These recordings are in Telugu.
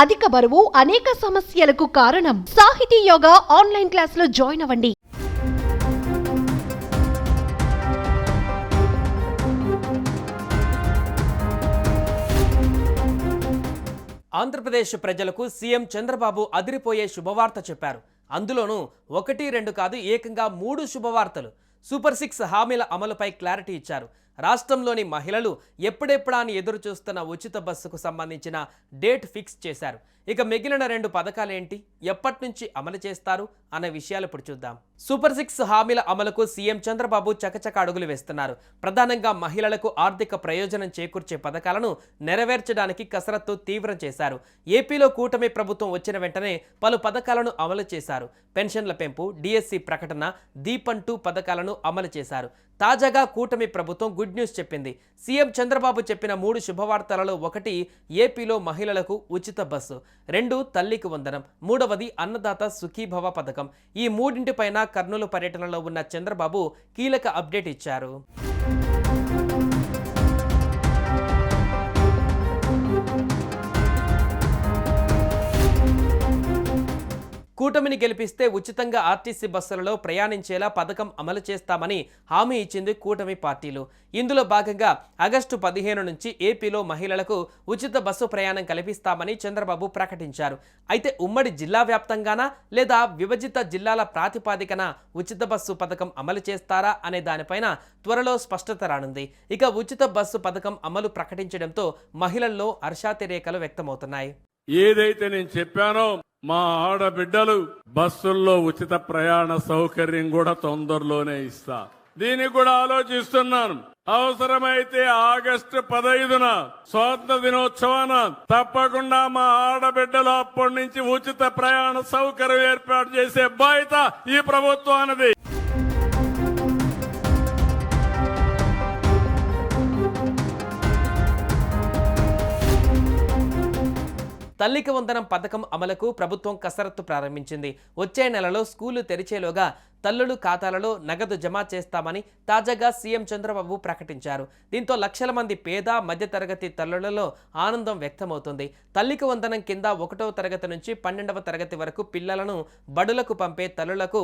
అధిక బరువు అనేక సమస్యలకు కారణం. సాహితీ యోగా ఆన్లైన్ క్లాసులో జాయిన్ అవ్వండి. ఆంధ్రప్రదేశ్ ప్రజలకు సీఎం చంద్రబాబు అదిరిపోయే శుభవార్త చెప్పారు. అందులోనూ 1-2 కాదు, ఏకంగా 3 శుభవార్తలు. సూపర్ 6 హామీల అమలుపై క్లారిటీ ఇచ్చారు. రాష్ట్రంలోని మహిళలు ఎప్పుడెప్పుడా అని ఎదురు చూస్తున్న ఉచిత బస్సుకు సంబంధించిన డేట్ ఫిక్స్ చేశారు. ఇక మిగిలిన 2 పథకాలేంటి, ఎప్పటి నుంచి అమలు చేస్తారు అనే విషయాలు ఇప్పుడు చూద్దాం. సూపర్ 6 హామీల అమలుకు సీఎం చంద్రబాబు చకచక అడుగులు వేస్తున్నారు. ప్రధానంగా మహిళలకు ఆర్థిక ప్రయోజనం చేకూర్చే పథకాలను నెరవేర్చడానికి కసరత్తు తీవ్రం చేశారు. ఏపీలో కూటమి ప్రభుత్వం వచ్చిన వెంటనే పలు పథకాలను అమలు చేశారు. పెన్షన్ల పెంపు, డిఎస్సి ప్రకటన, దీపం 2 పథకాలను అమలు చేశారు. తాజాగా కూటమి ప్రభుత్వం గుడ్ న్యూస్ చెప్పింది. సీఎం చంద్రబాబు చెప్పిన 3 శుభవార్తలలో 1 ఏపీలో మహిళలకు ఉచిత బస్సు, 2 తల్లికి వందనం, 3వది అన్నదాత సుఖీభవ పథకం. ఈ 3ఇంటిపైన కర్నూలు పర్యటనలో ఉన్న చంద్రబాబు కీలక అప్డేట్ ఇచ్చారు. కూటమిని గెలిపిస్తే ఉచితంగా ఆర్టీసీ బస్సులలో ప్రయాణించేలా పథకం అమలు చేస్తామని హామీ ఇచ్చింది కూటమి పార్టీలు. ఇందులో భాగంగా ఆగస్టు 15 నుంచి ఏపీలో మహిళలకు ఉచిత బస్సు ప్రయాణం కల్పిస్తామని చంద్రబాబు ప్రకటించారు. అయితే ఉమ్మడి జిల్లా వ్యాప్తంగానా లేదా విభజిత జిల్లాల ప్రాతిపాదికన ఉచిత బస్సు పథకం అమలు చేస్తారా అనే దానిపైన త్వరలో స్పష్టత రానుంది. ఇక ఉచిత బస్సు పథకం అమలు ప్రకటించడంతో మహిళల్లో హర్షాతిరేకలు వ్యక్తమవుతున్నాయి. ఏదైతే నేను చెప్పానో మా ఆడబిడ్డలు బస్సుల్లో ఉచిత ప్రయాణ సౌకర్యం కూడా తొందరలోనే ఇస్తా. దీనికి కూడా ఆలోచిస్తున్నాను. అవసరమైతే ఆగస్టు 15న స్వాతంత్ర దినోత్సవాన తప్పకుండా మా ఆడబిడ్డలు అప్పటి నుంచి ఉచిత ప్రయాణ సౌకర్యం ఏర్పాటు చేసే బాధ్యత ఈ ప్రభుత్వానిది. తల్లికి వందనం పథకం అమలుకు ప్రభుత్వం కసరత్తు ప్రారంభించింది. వచ్చే నెలలో స్కూలు తెరిచేలోగా తల్లుల ఖాతాలలో నగదు జమ చేస్తామని తాజాగా సీఎం చంద్రబాబు ప్రకటించారు. దీంతో లక్షల మంది పేద మధ్యతరగతి తల్లులలో ఆనందం వ్యక్తమవుతుంది. తల్లికి వందనం కింద 1వ తరగతి నుంచి 12వ తరగతి వరకు పిల్లలను బడులకు పంపే తల్లులకు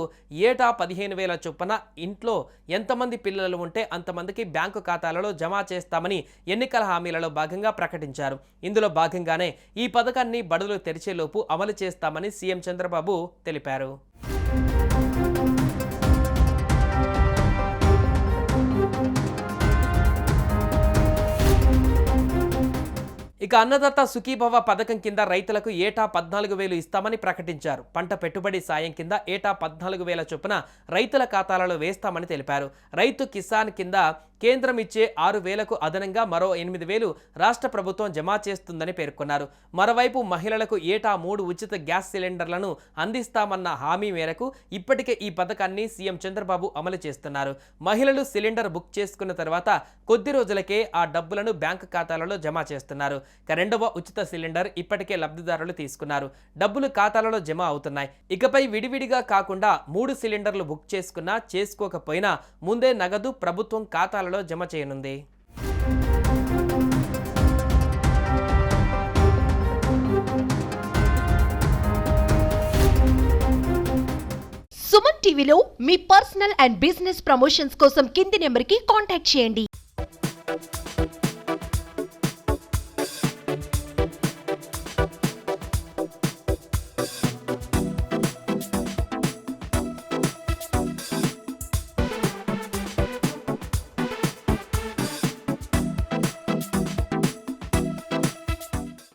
ఏటా 15,000 చొప్పున ఇంట్లో ఎంతమంది పిల్లలు ఉంటే అంతమందికి బ్యాంకు ఖాతాలలో జమ చేస్తామని ఎన్నికల హామీలలో భాగంగా ప్రకటించారు. ఇందులో భాగంగానే ఈ పథకాన్ని బడులు తెరిచేలోపు అమలు చేస్తామని సీఎం చంద్రబాబు తెలిపారు. ఇక అన్నదాత సుఖీభవ పథకం కింద రైతులకు ఏటా 14,000 ఇస్తామని ప్రకటించారు. పంట పెట్టుబడి సాయం కింద ఏటా 14,000 చొప్పున రైతుల ఖాతాలలో వేస్తామని తెలిపారు. రైతు కిసాన్ కింద కేంద్రం ఇచ్చే 6,000కు అదనంగా మరో 8,000 రాష్ట్ర ప్రభుత్వం జమ చేస్తుందని పేర్కొన్నారు. మరోవైపు మహిళలకు ఏటా 3 ఉచిత గ్యాస్ సిలిండర్లను అందిస్తామన్న హామీ మేరకు ఇప్పటికే ఈ పథకాన్ని సీఎం చంద్రబాబు అమలు చేస్తున్నారు. మహిళలు సిలిండర్ బుక్ చేసుకున్న తర్వాత కొద్ది రోజులకే ఆ డబ్బులను బ్యాంకు ఖాతాలలో జమ చేస్తున్నారు. 2వ ఉచిత సిలిండర్ ఇప్పటికే లబ్ధిదారులు తీసుకున్నారు. డబ్బులు ఖాతాలలో జమ అవుతున్నాయి. ఇకపై విడివిడిగా కాకుండా 3 సిలిండర్లు బుక్ చేసుకున్నా చేసుకోకపోయినా ముందే నగదు ప్రభుత్వం ఖాతాలలో జమ చేయనుంది. సుమన్ టీవీలో మీ పర్సనల్ అండ్ బిజినెస్ ప్రమోషన్స్ కోసం కింది నెంబర్కి కాంటాక్ట్ చేయండి.